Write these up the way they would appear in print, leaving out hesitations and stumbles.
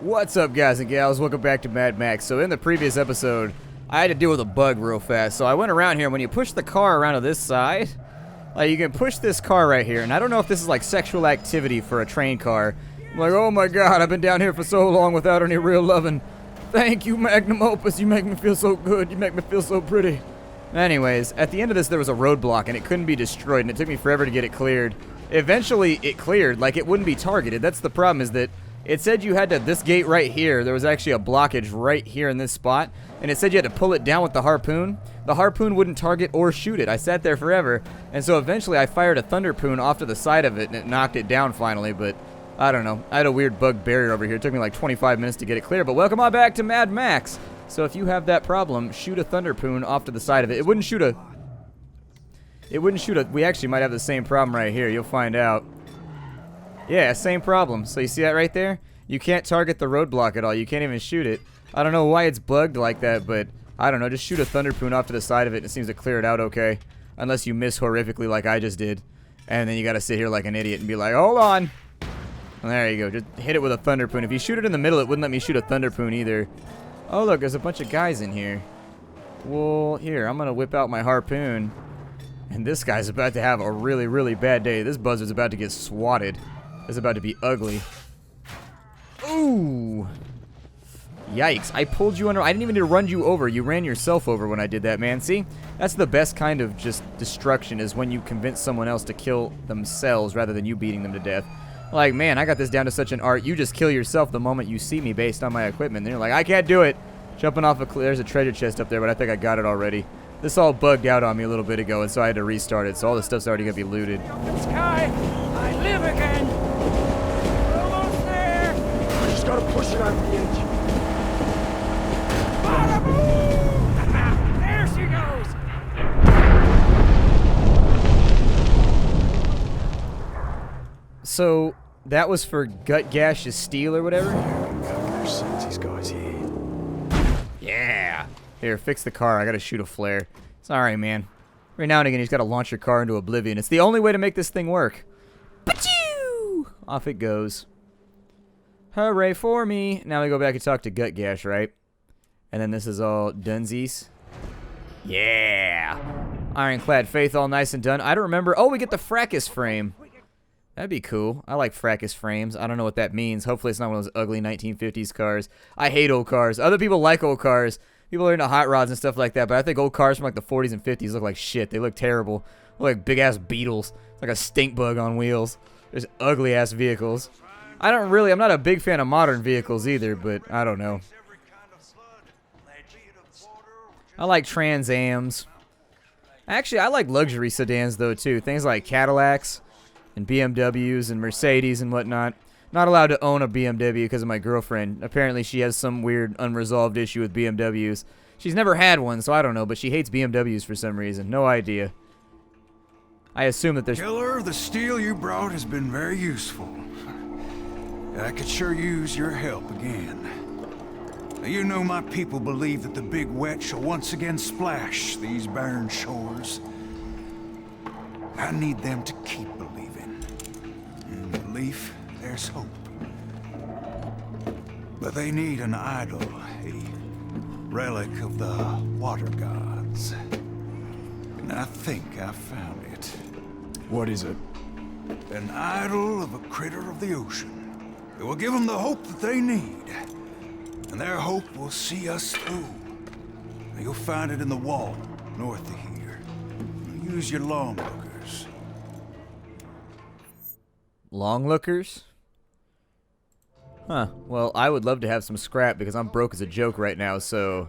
What's up, guys and gals? Welcome back to Mad Max. So in the previous episode, I had to deal with a bug real fast. So I went around here, and when you push the car around to this side, like you can push this car right here. And I don't know if this is like sexual activity for a train car. I'm like, oh my god, I've been down here for so long without any real loving. Thank you, Magnum Opus. You make me feel so good. You make me feel so pretty. Anyways, at the end of this, there was a roadblock, and it couldn't be destroyed, and it took me forever to get it cleared. Eventually, it cleared. Like, it wouldn't be targeted. That's the problem, is that it said you had to, this gate right here, there was actually a blockage right here in this spot, and it said you had to pull it down with the harpoon. The harpoon wouldn't target or shoot it. I sat there forever, and so eventually I fired a thunderpoon off to the side of it, and it knocked it down finally, but I don't know. I had a weird bug barrier over here. It took me like 25 minutes to get it clear, but welcome on back to Mad Max. So if you have that problem, shoot a thunderpoon off to the side of it. It wouldn't shoot a... We actually might have the same problem right here. You'll find out. Yeah, same problem. So you see that right there? You can't target the roadblock at all. You can't even shoot it. I don't know why it's bugged like that, but I don't know. Just shoot a thunderpoon off to the side of it, and it seems to clear it out okay. Unless you miss horrifically like I just did. And then you gotta sit here like an idiot and be like, hold on. And there you go. Just hit it with a thunderpoon. If you shoot it in the middle, it wouldn't let me shoot a thunderpoon either. Oh, look, there's a bunch of guys in here. Well, here, I'm gonna whip out my harpoon. And this guy's about to have a really, really bad day. This buzzard's about to get swatted. It's about to be ugly. Ooh. Yikes. I pulled you under. I didn't even need to run you over. You ran yourself over when I did that, man. See? That's the best kind of just destruction, is when you convince someone else to kill themselves rather than you beating them to death. Like, man, I got this down to such an art. You just kill yourself the moment you see me based on my equipment. Then you're like, I can't do it. Jumping off a cliff. There's a treasure chest up there, but I think I got it already. This all bugged out on me a little bit ago, and so I had to restart it. So all this stuff's already going to be looted. Sky, I live again. We're almost there. I just gotta push it over the edge. There she goes. So that was for Gash's steel or whatever? Gash sends these guys here. Yeah. Here, fix the car. I gotta shoot a flare. It's alright, man. Every now and again, you just gotta launch your car into oblivion. It's the only way to make this thing work. Pachoo! Off it goes. Hooray for me. Now we go back and talk to Gash, right? And then this is all dunsies. Yeah. Ironclad Faith, all nice and done. I don't remember. Oh, we get the fracas frame. That'd be cool. I like fracas frames. I don't know what that means. Hopefully it's not one of those ugly 1950s cars. I hate old cars. Other people like old cars. People are into hot rods and stuff like that, but I think old cars from like the 40s and 50s look like shit. They look terrible. Look like big-ass beetles. It's like a stink bug on wheels. There's ugly-ass vehicles. I'm not a big fan of modern vehicles either, but I don't know. I like Trans Ams. Actually, I like luxury sedans though too. Things like Cadillacs and BMWs and Mercedes and whatnot. Not allowed to own a BMW because of my girlfriend. Apparently she has some weird unresolved issue with BMWs. She's never had one, so I don't know, but she hates BMWs for some reason. No idea. I assume that there's... Killer, the steel you brought has been very useful. I could sure use your help again. Now, you know my people believe that the big wet shall once again splash these barren shores. I need them to keep believing. In belief, there's hope. But they need an idol, a relic of the water gods. And I think I found it. What is it? An idol of a critter of the ocean. It will give them the hope that they need. And their hope will see us through. Now, you'll find it in the wall, north of here. Use your longlookers. Longlookers? Huh. Well, I would love to have some scrap because I'm broke as a joke right now, so...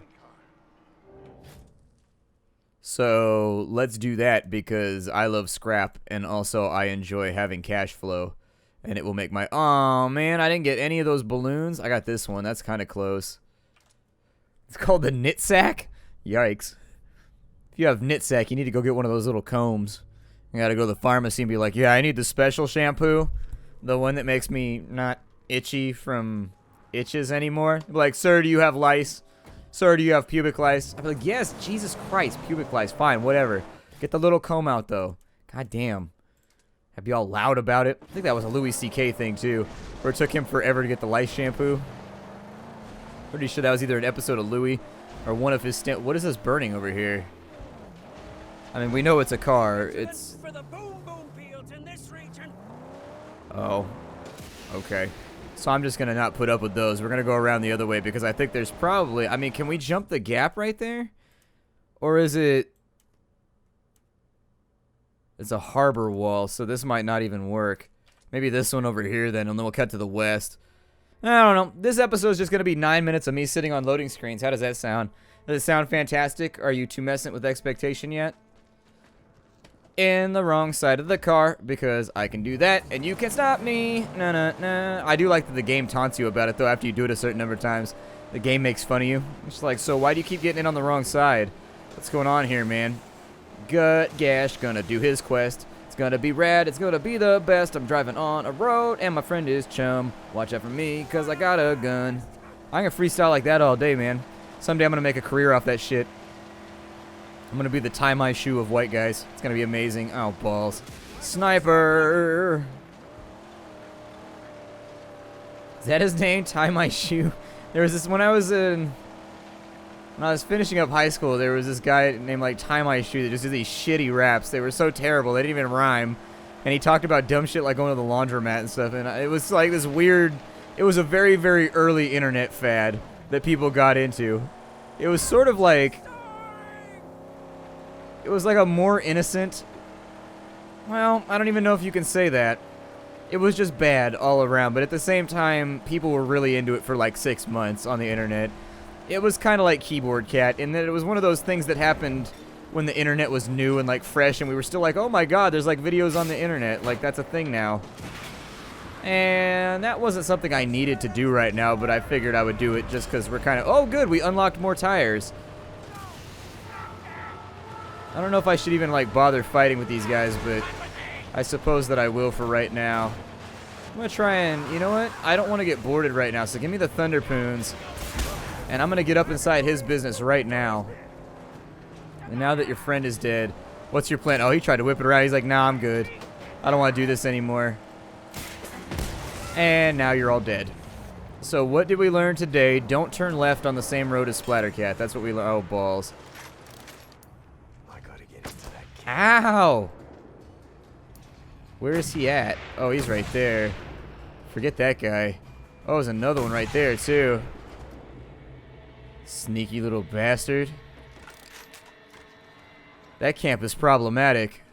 So, let's do that because I love scrap and also I enjoy having cash flow. And it will make my... Aw, man, I didn't get any of those balloons. I got this one. That's kind of close. It's called the knit sack? Yikes. If you have knit sack, you need to go get one of those little combs. You gotta go to the pharmacy and be like, yeah, I need the special shampoo. The one that makes me not itchy from itches anymore. Be like, sir, do you have lice? Sir, do you have pubic lice? I'd be like, yes, Jesus Christ, pubic lice. Fine, whatever. Get the little comb out, though. God damn. I'd be all loud about it. I think that was a Louis C.K. thing, too, where it took him forever to get the lice shampoo. Pretty sure that was either an episode of Louis or one of his what is this burning over here? I mean, we know it's a car. It's... For the boom boom fields in this region. Oh. Okay. So I'm just going to not put up with those. We're going to go around the other way because I think there's probably... I mean, can we jump the gap right there? Or is it... It's a harbor wall, so this might not even work. Maybe this one over here then, and then we'll cut to the west. I don't know. This episode is just going to be 9 minutes of me sitting on loading screens. How does that sound? Does it sound fantastic? Are you too messing with expectation yet? In the wrong side of the car, because I can do that, and you can stop me. Nah. I do like that the game taunts you about it, though, after you do it a certain number of times. The game makes fun of you. It's like, so why do you keep getting in on the wrong side? What's going on here, man? Gash gonna do his quest. It's gonna be rad. It's gonna be the best. I'm driving on a road, and my friend is Chum. Watch out for me, because I got a gun. I'm gonna freestyle like that all day, man. Someday I'm gonna make a career off that shit. I'm gonna be the tie my shoe of white guys. It's gonna be amazing. Oh, balls. Sniper! Is that his name? Tie my shoe? There was this, when I was finishing up high school, there was this guy named like Tie My Shoe that just did these shitty raps. They were so terrible, they didn't even rhyme. And he talked about dumb shit like going to the laundromat and stuff. And it was like this weird, it was a very, very early internet fad that people got into. It was sort of like, it was like a more innocent, well, I don't even know if you can say that. It was just bad all around, but at the same time, people were really into it for like 6 months on the internet. It was kind of like Keyboard Cat, in that it was one of those things that happened when the internet was new and like fresh, and we were still like, oh my god, there's like videos on the internet, like that's a thing now. And that wasn't something I needed to do right now, but I figured I would do it just because we're kind of, oh good, we unlocked more tires. I don't know if I should even like bother fighting with these guys, but I suppose that I will for right now. I'm gonna try and, you know what? I don't want to get boarded right now, so give me the Thunderpoons. And I'm gonna get up inside his business right now. And now that your friend is dead, what's your plan? Oh, he tried to whip it around. He's like, nah, I'm good. I don't want to do this anymore. And now you're all dead. So what did we learn today? Don't turn left on the same road as Splattercat. That's what we learned. Oh, balls. I gotta get into that cat. Ow! Where is he at? Oh, he's right there. Forget that guy. Oh, there's another one right there, too. Sneaky little bastard. That camp is problematic.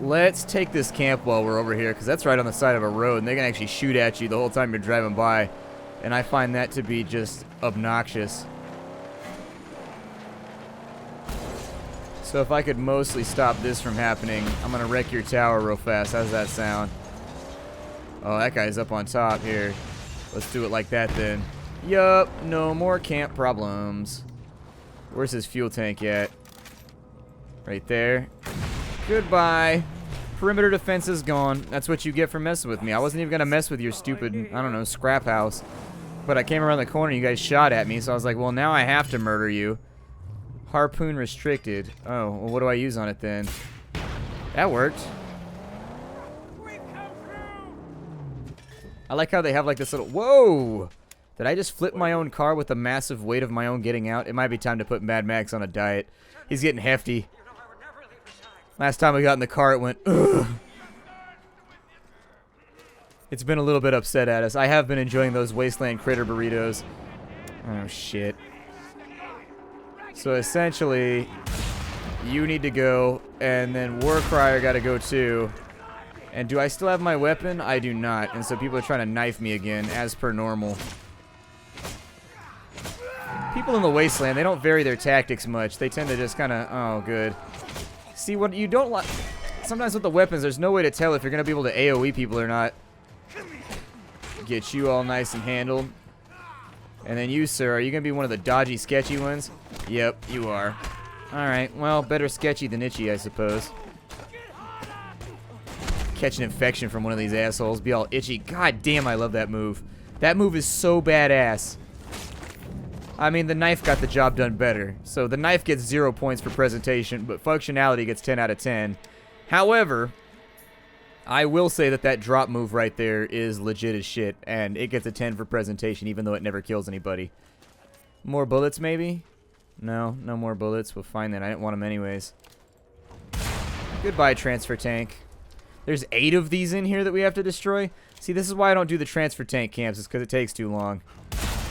Let's take this camp while we're over here, because that's right on the side of a road, and they can actually shoot at you the whole time you're driving by. And I find that to be just obnoxious. So if I could mostly stop this from happening, I'm going to wreck your tower real fast. How does that sound? Oh, that guy's up on top here. Let's do it like that then. Yup, no more camp problems. Where's his fuel tank at? Right there. Goodbye. Perimeter defense is gone. That's what you get for messing with me. I wasn't even going to mess with your stupid, I don't know, scrap house. But I came around the corner and you guys shot at me, so I was like, well, now I have to murder you. Harpoon restricted. Oh, well, what do I use on it then? That worked. I like how they have like this little... Whoa! Did I just flip my own car with the massive weight of my own getting out? It might be time to put Mad Max on a diet. He's getting hefty. Last time we got in the car, it went, ugh. It's been a little bit upset at us. I have been enjoying those Wasteland critter burritos. Oh, shit. So essentially, you need to go, and then Warcrier got to go too. And do I still have my weapon? I do not. And so people are trying to knife me again, as per normal. People in the Wasteland, they don't vary their tactics much. They tend to just kind of, oh, good. See, what you don't like... Sometimes with the weapons, there's no way to tell if you're going to be able to AoE people or not. Get you all nice and handled. And then you, sir, are you going to be one of the dodgy, sketchy ones? Yep, you are. Alright, well, better sketchy than itchy, I suppose. Catch an infection from one of these assholes, be all itchy. God damn, I love that move. That move is so badass. I mean, the knife got the job done better. So the knife gets 0 points for presentation, but functionality gets 10 out of 10. However, I will say that that drop move right there is legit as shit, and it gets a 10 for presentation, even though it never kills anybody. More bullets, maybe? No, no more bullets. We'll find that. I didn't want them anyways. Goodbye, transfer tank. There's 8 of these in here that we have to destroy. See, this is why I don't do the transfer tank camps. It's because it takes too long.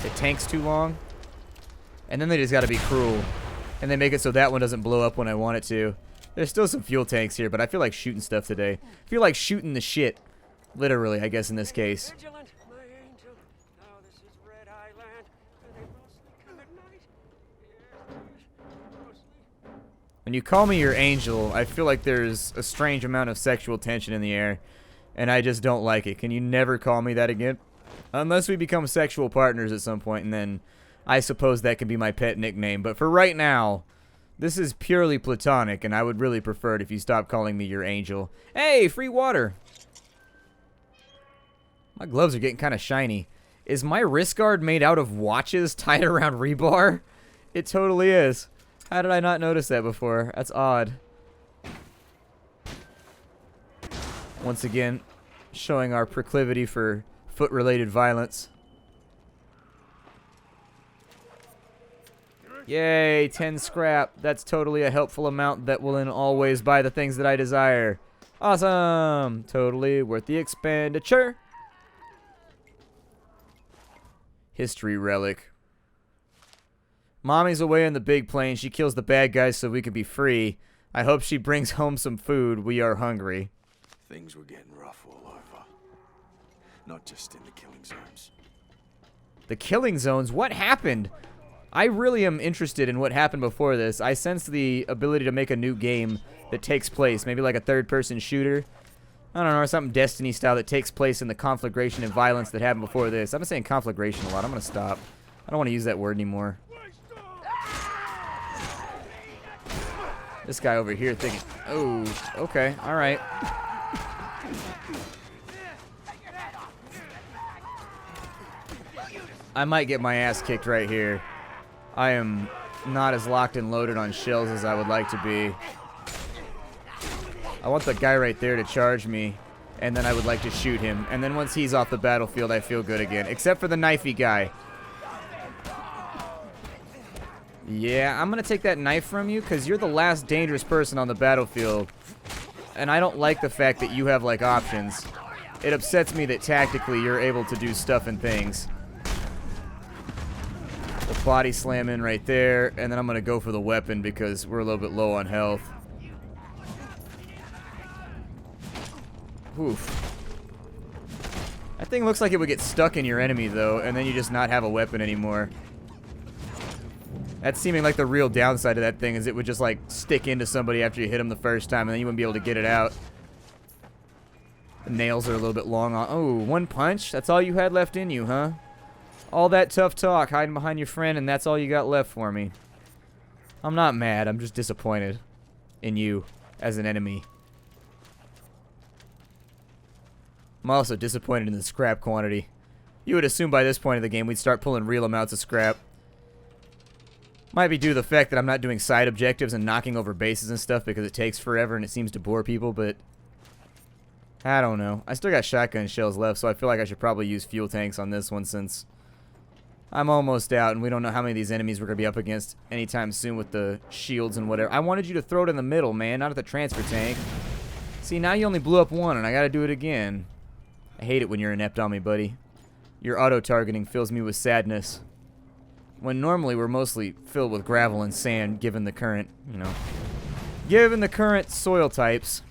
It tanks too long. And then they just got to be cruel. And they make it so that one doesn't blow up when I want it to. There's still some fuel tanks here, but I feel like shooting stuff today. I feel like shooting the shit. Literally, I guess, in this case. Vigilant, my angel. Now this is Red Island, and they mostly come at night. Yes, mostly. When you call me your angel, I feel like there's a strange amount of sexual tension in the air. And I just don't like it. Can you never call me that again? Unless we become sexual partners at some point, and then I suppose that can be my pet nickname. But for right now, this is purely platonic, and I would really prefer it if you stop calling me your angel. Hey, free water! My gloves are getting kind of shiny. Is my wrist guard made out of watches tied around rebar? It totally is. How did I not notice that before? That's odd. Once again, showing our proclivity for foot-related violence. Yay, 10 scrap. That's totally a helpful amount that will in always buy the things that I desire. Awesome. Totally worth the expenditure. History relic. Mommy's away in the big plane. She kills the bad guys so we can be free. I hope she brings home some food. We are hungry. Things were getting rough all over. Not just in the killing zones. The killing zones? What happened? I really am interested in what happened before this. I sense the ability to make a new game that takes place. Maybe like a third-person shooter. I don't know, or something Destiny style that takes place in the conflagration and violence that happened before this. I've been saying conflagration a lot. I'm going to stop. I don't want to use that word anymore. This guy over here thinking, oh, okay, all right. I might get my ass kicked right here. I am not as locked and loaded on shells as I would like to be. I want the guy right there to charge me, and then I would like to shoot him. And then once he's off the battlefield, I feel good again. Except for the knifey guy. Yeah, I'm going to take that knife from you because you're the last dangerous person on the battlefield. And I don't like the fact that you have, like, options. It upsets me that tactically you're able to do stuff and things. The body slam in right there, and then I'm going to go for the weapon because we're a little bit low on health. Oof. That thing looks like it would get stuck in your enemy, though, and then you just not have a weapon anymore. That's seeming like the real downside of that thing, is it would just, like, stick into somebody after you hit them the first time, and then you wouldn't be able to get it out. The nails are a little bit long on... Oh, one punch? That's all you had left in you, huh? All that tough talk, hiding behind your friend, and that's all you got left for me. I'm not mad, I'm just disappointed in you as an enemy. I'm also disappointed in the scrap quantity. You would assume by this point of the game we'd start pulling real amounts of scrap. Might be due to the fact that I'm not doing side objectives and knocking over bases and stuff because it takes forever and it seems to bore people, but I don't know. I still got shotgun shells left, so I feel like I should probably use fuel tanks on this one since I'm almost out and we don't know how many of these enemies we're going to be up against anytime soon with the shields and whatever. I wanted you to throw it in the middle, man, not at the transfer tank. See, now you only blew up one and I got to do it again. I hate it when you're inept on me, buddy. Your auto-targeting fills me with sadness. When normally we're mostly filled with gravel and sand, given the current, given the current soil types.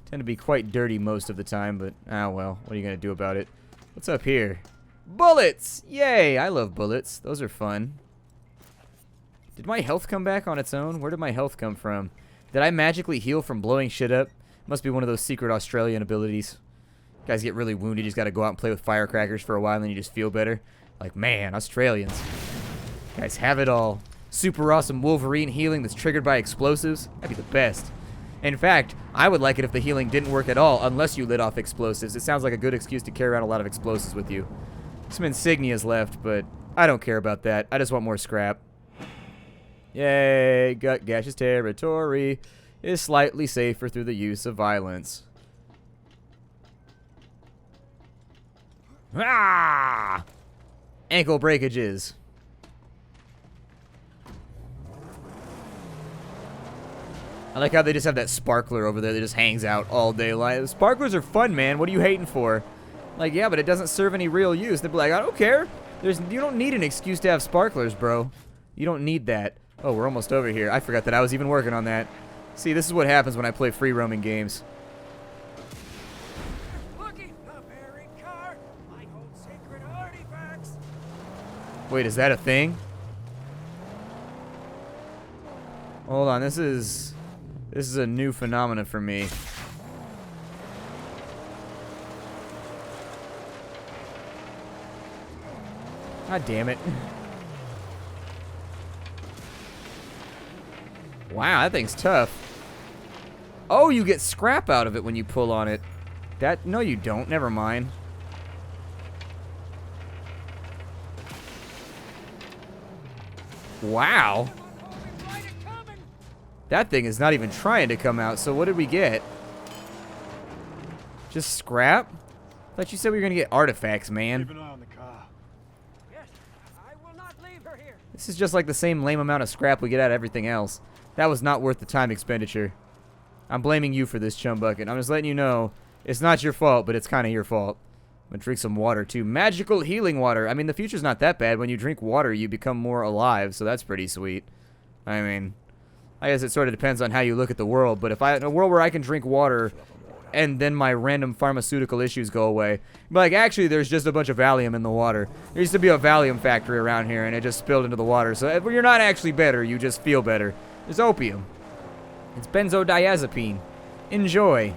Tend to be quite dirty most of the time, but, well, what are you going to do about it? What's up here? Bullets! Yay! I love bullets. Those are fun. Did my health come back on its own? Where did my health come from? Did I magically heal from blowing shit up? Must be one of those secret Australian abilities. Guys get really wounded, you just gotta go out and play with firecrackers for a while and then you just feel better. Like, man, Australians. Guys have it all. Super awesome Wolverine healing that's triggered by explosives. That'd be the best. In fact, I would like it if the healing didn't work at all unless you lit off explosives. It sounds like a good excuse to carry around a lot of explosives with you. Some insignias left, but I don't care about that. I just want more scrap. Yay, Gash's territory is slightly safer through the use of violence. Ah! Ankle breakages. I like how they just have that sparkler over there that just hangs out all day. Like, sparklers are fun, man. What are you hating for? Like, yeah, but it doesn't serve any real use. They'd be like, I don't care. You don't need an excuse to have sparklers, bro. You don't need that. Oh, we're almost over here. I forgot that I was even working on that. See, this is what happens when I play free roaming games. Looking, a buried car. I hold sacred artifacts. Wait, is that a thing? Hold on, this is a new phenomenon for me. God damn it. Wow, that thing's tough. Oh, you get scrap out of it when you pull on it. No, you don't. Never mind. Wow. That thing is not even trying to come out, so what did we get? Just scrap? I thought you said we were going to get artifacts, man. Keep an eye on the car. Yes, I will not leave her here. This is just like the same lame amount of scrap we get out of everything else. That was not worth the time expenditure. I'm blaming you for this, Chum Bucket. I'm just letting you know, it's not your fault, but it's kind of your fault. I'm gonna drink some water, too. Magical healing water. I mean, the future's not that bad. When you drink water, you become more alive, so that's pretty sweet. I mean, I guess it sort of depends on how you look at the world, but if in a world where I can drink water and then my random pharmaceutical issues go away, but like, actually, there's just a bunch of Valium in the water. There used to be a Valium factory around here, and it just spilled into the water, so you're not actually better, you just feel better. It's opium. It's benzodiazepine. Enjoy.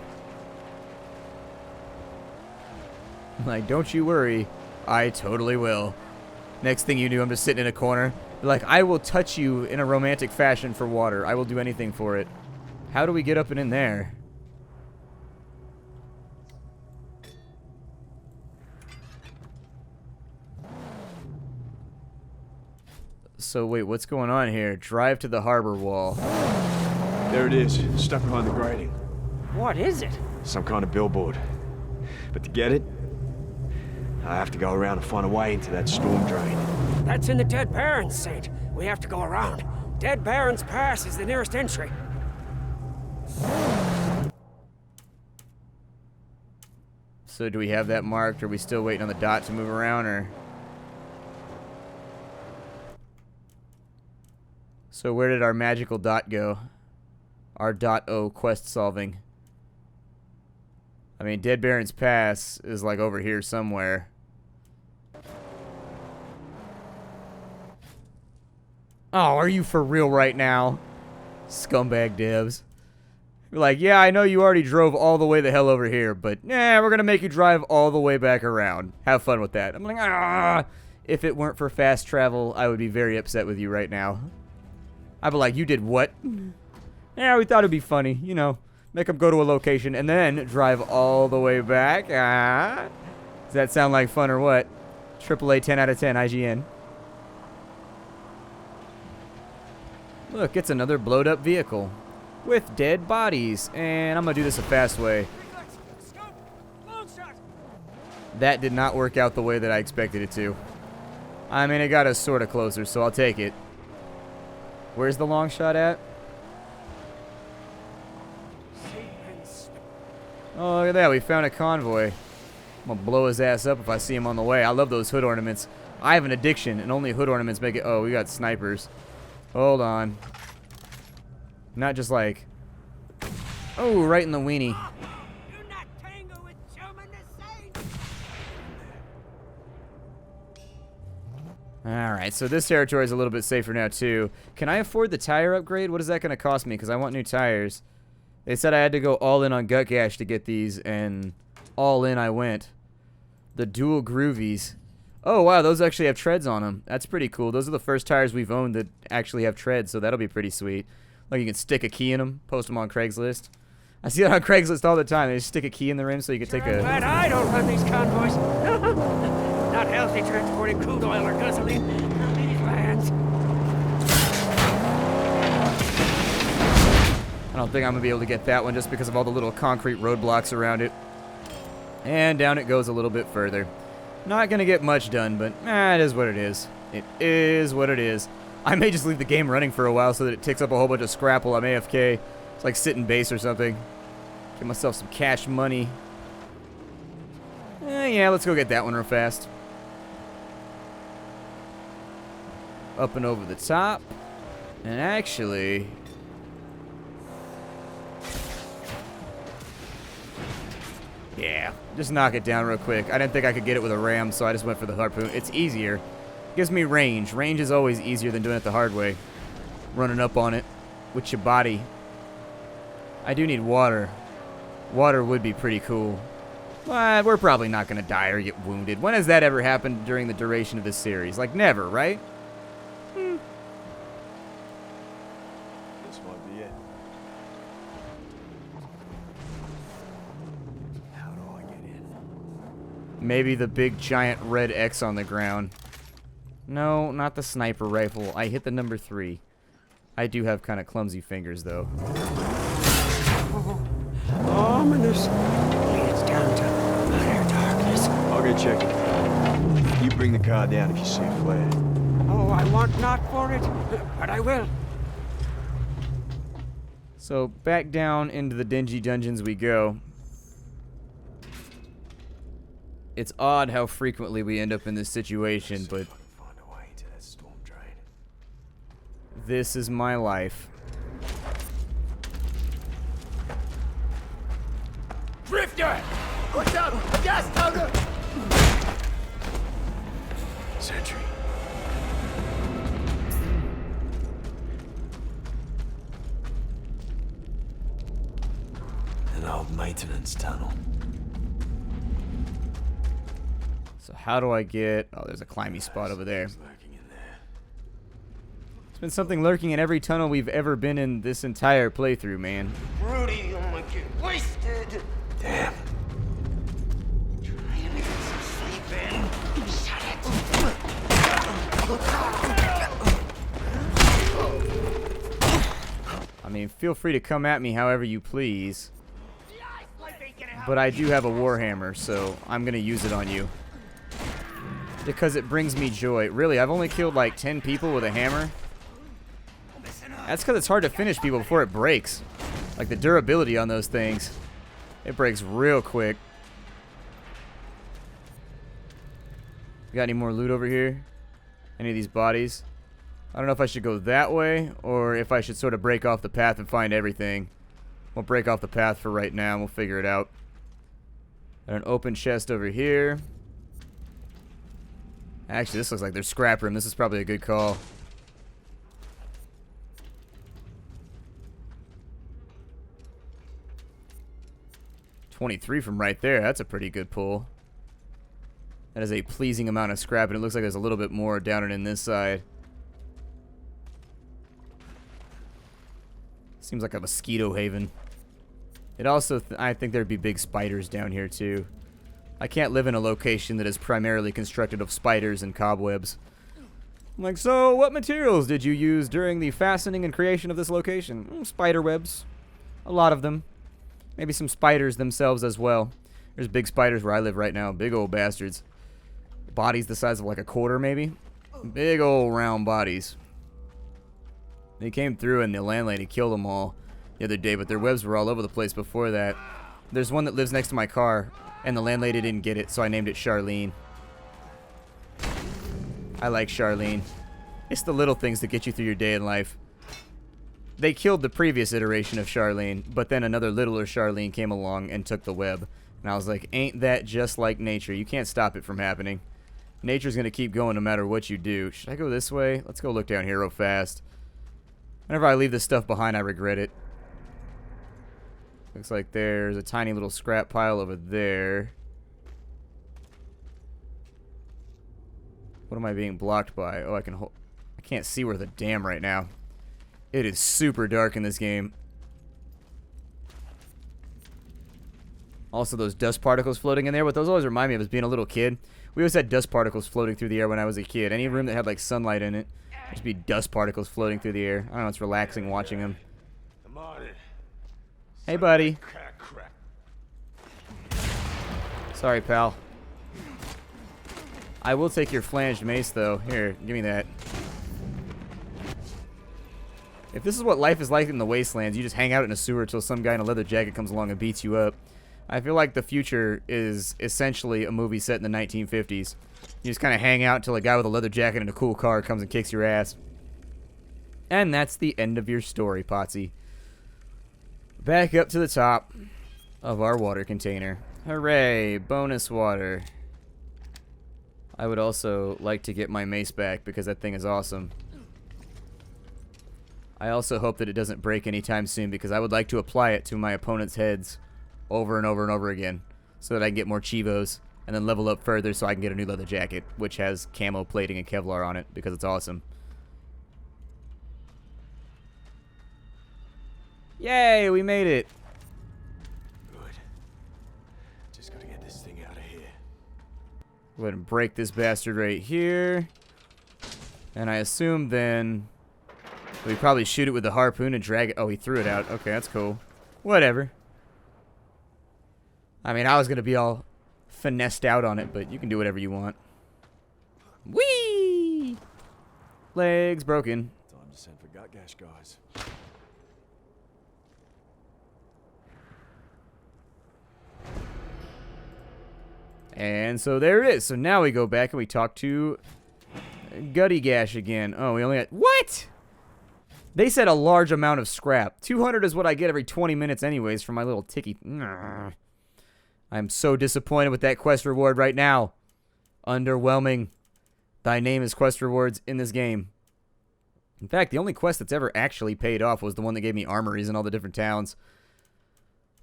Like, don't you worry. I totally will. Next thing you do, I'm just sitting in a corner. Like, I will touch you in a romantic fashion for water. I will do anything for it. How do we get up and in there? So, wait, what's going on here? Drive to the harbor wall. There it is, stuck behind the grating. What is it? Some kind of billboard. But to get it, I have to go around and find a way into that storm drain. That's in the Dead Barrens, Saint. We have to go around. Dead Barrens Pass is the nearest entry. So do we have that marked? Or are we still waiting on the dot to move around, or? So where did our magical dot go? Our .o quest solving. I mean, Dead Barrens Pass is like over here somewhere. Oh, are you for real right now? Scumbag devs. You're like, yeah, I know you already drove all the way the hell over here, but nah, we're gonna make you drive all the way back around. Have fun with that. I'm like, ah. If it weren't for fast travel, I would be very upset with you right now. I'd be like, you did what? Yeah, we thought it'd be funny, you know. Make them go to a location and then drive all the way back. Ah. Does that sound like fun or what? AAA 10 out of 10 IGN. Look, it's another blowed up vehicle with dead bodies. And I'm going to do this a fast way. That did not work out the way that I expected it to. I mean, it got us sort of closer, so I'll take it. Where's the long shot at? Oh, look at that. We found a convoy. I'm going to blow his ass up if I see him on the way. I love those hood ornaments. I have an addiction, and only hood ornaments make it... Oh, we got snipers. Hold on. Not just like... Oh, right in the weenie. Alright, so this territory is a little bit safer now, too. Can I afford the tire upgrade? What is that going to cost me? Because I want new tires. They said I had to go all in on Gut Gash to get these, and all in I went. The dual groovies. Oh, wow, those actually have treads on them. That's pretty cool. Those are the first tires we've owned that actually have treads, so that'll be pretty sweet. Like, you can stick a key in them, post them on Craigslist. I see that on Craigslist all the time. They just stick a key in the rim so you can take a... I'm glad I don't run these convoys. Not healthy transporting crude oil or gasoline on these lands. I don't think I'm going to be able to get that one just because of all the little concrete roadblocks around it. And down it goes a little bit further. Not gonna get much done, but it is what it is. It is what it is. I may just leave the game running for a while so that it takes up a whole bunch of scrap while I'm AFK. It's like sitting base or something. Get myself some cash money. Yeah, let's go get that one real fast. Up and over the top. And actually... yeah, just knock it down real quick. I didn't think I could get it with a ram, so I just went for the harpoon. It's easier. Gives me range. Range is always easier than doing it the hard way. Running up on it with your body. I do need water. Water would be pretty cool. But we're probably not going to die or get wounded. When has that ever happened during the duration of this series? Like, never, right? This might be it. How do I get in? Maybe the big giant red X on the ground. No, not the sniper rifle. I hit the number 3. I do have kind of clumsy fingers, though. Ominous. Leads down to utter darkness. I'll go check it. You bring the car down if you see a flare. Oh, I want not for it, but I will. So, back down into the dingy dungeons we go. It's odd how frequently we end up in this situation, but Find a way into that storm drain. this is my life. Drifter! Watch out! Gas powder! Sentry. An old maintenance tunnel. So how do I get... oh, there's a climby spot over there. Lurking in there. There's been something lurking in every tunnel we've ever been in this entire playthrough, man. Rudy, you might get wasted! Damn. Try and get some sleep in. Shut it! I mean, feel free to come at me however you please. But I do have a warhammer, so I'm going to use it on you. Because it brings me joy. Really, I've only killed like 10 people with a hammer. That's because it's hard to finish people before it breaks. Like the durability on those things. It breaks real quick. Got any more loot over here? Any of these bodies? I don't know if I should go that way or if I should sort of break off the path and find everything. We'll break off the path for right now and we'll figure it out. Got an open chest over here. Actually, this looks like there's scrap room. This is probably a good call. $23 from right there. That's a pretty good pull. That is a pleasing amount of scrap, and it looks like there's a little bit more down in this side. Seems like a mosquito haven. It also, I think there'd be big spiders down here too. I can't live in a location that is primarily constructed of spiders and cobwebs. I'm like, so what materials did you use during the fastening and creation of this location? Spider webs. A lot of them. Maybe some spiders themselves as well. There's big spiders where I live right now. Big old bastards. Bodies the size of like a quarter maybe. Big old round bodies. They came through and the landlady killed them all the other day, but their webs were all over the place before that. There's one that lives next to my car, and the landlady didn't get it, so I named it Charlene. I like Charlene. It's the little things that get you through your day in life. They killed the previous iteration of Charlene, but then another littler Charlene came along and took the web. And I was like, ain't that just like nature? You can't stop it from happening. Nature's going to keep going no matter what you do. Should I go this way? Let's go look down here real fast. Whenever I leave this stuff behind, I regret it. Looks like there's a tiny little scrap pile over there. What am I being blocked by? Oh, I can't see where the dam right now. It is super dark in this game. Also, those dust particles floating in there. What those always remind me of is being a little kid. We always had dust particles floating through the air when I was a kid. Any room that had like sunlight in it, there'd be dust particles floating through the air. I don't know, it's relaxing watching them. I'm on it. Hey, buddy. Crap. Sorry, pal. I will take your flanged mace, though. Here, give me that. If this is what life is like in the Wastelands, you just hang out in a sewer until some guy in a leather jacket comes along and beats you up. I feel like the future is essentially a movie set in the 1950s. You just kind of hang out until a guy with a leather jacket and a cool car comes and kicks your ass. And that's the end of your story, Potsy. Back up to the top of our water container. Hooray, bonus water. I would also like to get my mace back because that thing is awesome. I also hope that it doesn't break anytime soon because I would like to apply it to my opponent's heads over and over and over again so that I can get more Chivos and then level up further so I can get a new leather jacket, which has camo plating and Kevlar on it because it's awesome. Yay, we made it. Good. Just gotta get this thing out of here. Go ahead and break this bastard right here. And I assume then we probably shoot it with the harpoon and drag it. Oh, he threw it out. Okay, that's cool. Whatever. I mean, I was going to be all finessed out on it, but you can do whatever you want. Whee! Legs broken. Time to send for Gash, guys. And so there it is. So now we go back and we talk to Gutty Gash again. Oh, we only had... What? They said a large amount of scrap. 200 is what I get every 20 minutes anyways for my little ticky... I'm so disappointed with that quest reward right now. Underwhelming. Thy name is quest rewards in this game. In fact, the only quest that's ever actually paid off was the one that gave me armories in all the different towns.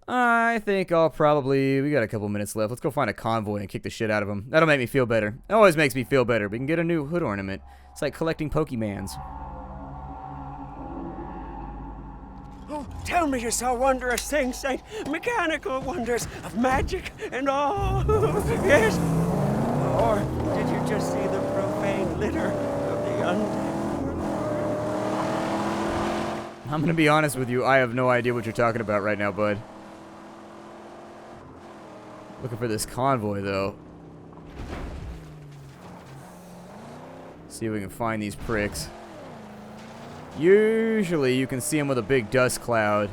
I think I'll probably... We got a couple minutes left. Let's go find a convoy and kick the shit out of them. That'll make me feel better. It always makes me feel better. We can get a new hood ornament. It's like collecting Pokemans. Oh, tell me you saw wondrous things, Saint. Mechanical wonders of magic and all. Yes? Or did you just see the profane litter of the undead? I'm gonna be honest with you. I have no idea what you're talking about right now, bud. Looking for this convoy, though. See if we can find these pricks. Usually you can see them with a big dust cloud,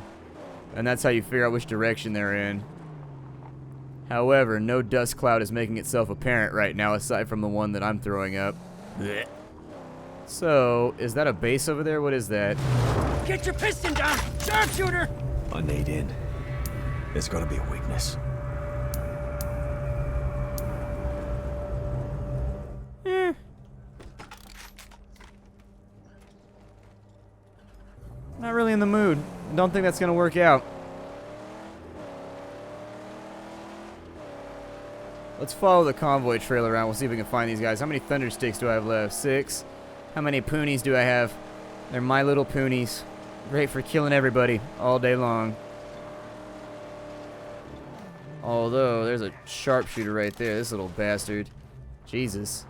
and that's how you figure out which direction they're in. However, no dust cloud is making itself apparent right now aside from the one that I'm throwing up. Blech. So, is that a base over there? What is that? Get your piston down! Sharpshooter! I need in. There's gotta be a weakness. Not really in the mood. Don't think that's gonna work out. Let's follow the convoy trail around. We'll see if we can find these guys. How many thunder sticks do I have left? 6. How many poonies do I have? They're my little poonies. Great for killing everybody all day long. Although, there's a sharpshooter right there. This little bastard. Jesus.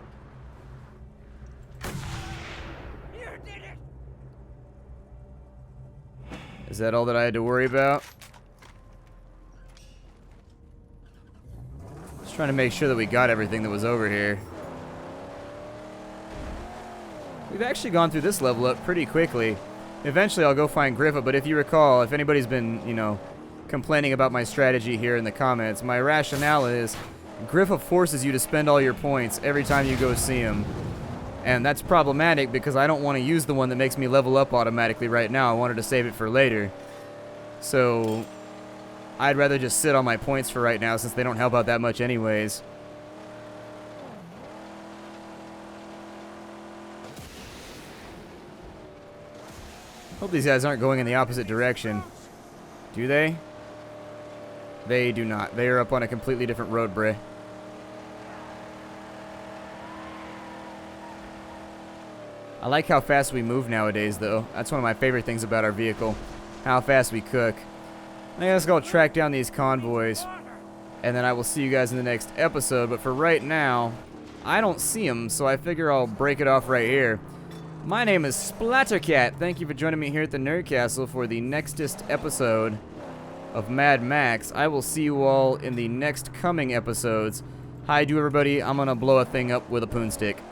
You did it! Is that all that I had to worry about? Just trying to make sure that we got everything that was over here. We've actually gone through this level up pretty quickly. Eventually I'll go find Griffa, but if you recall, if anybody's been, you know, complaining about my strategy here in the comments, my rationale is Griffa forces you to spend all your points every time you go see him. And that's problematic because I don't want to use the one that makes me level up automatically right now. I wanted to save it for later. So I'd rather just sit on my points for right now since they don't help out that much anyways. Hope these guys aren't going in the opposite direction. Do they? They do not. They are up on a completely different road, bruh. I like how fast we move nowadays, though. That's one of my favorite things about our vehicle. How fast we cook. I guess I'll track down these convoys. And then I will see you guys in the next episode. But for right now, I don't see them, so I figure I'll break it off right here. My name is Splattercat. Thank you for joining me here at the Nerd Castle for the nextest episode of Mad Max. I will see you all in the next coming episodes Hi to everybody. I'm gonna blow a thing up with a poon stick.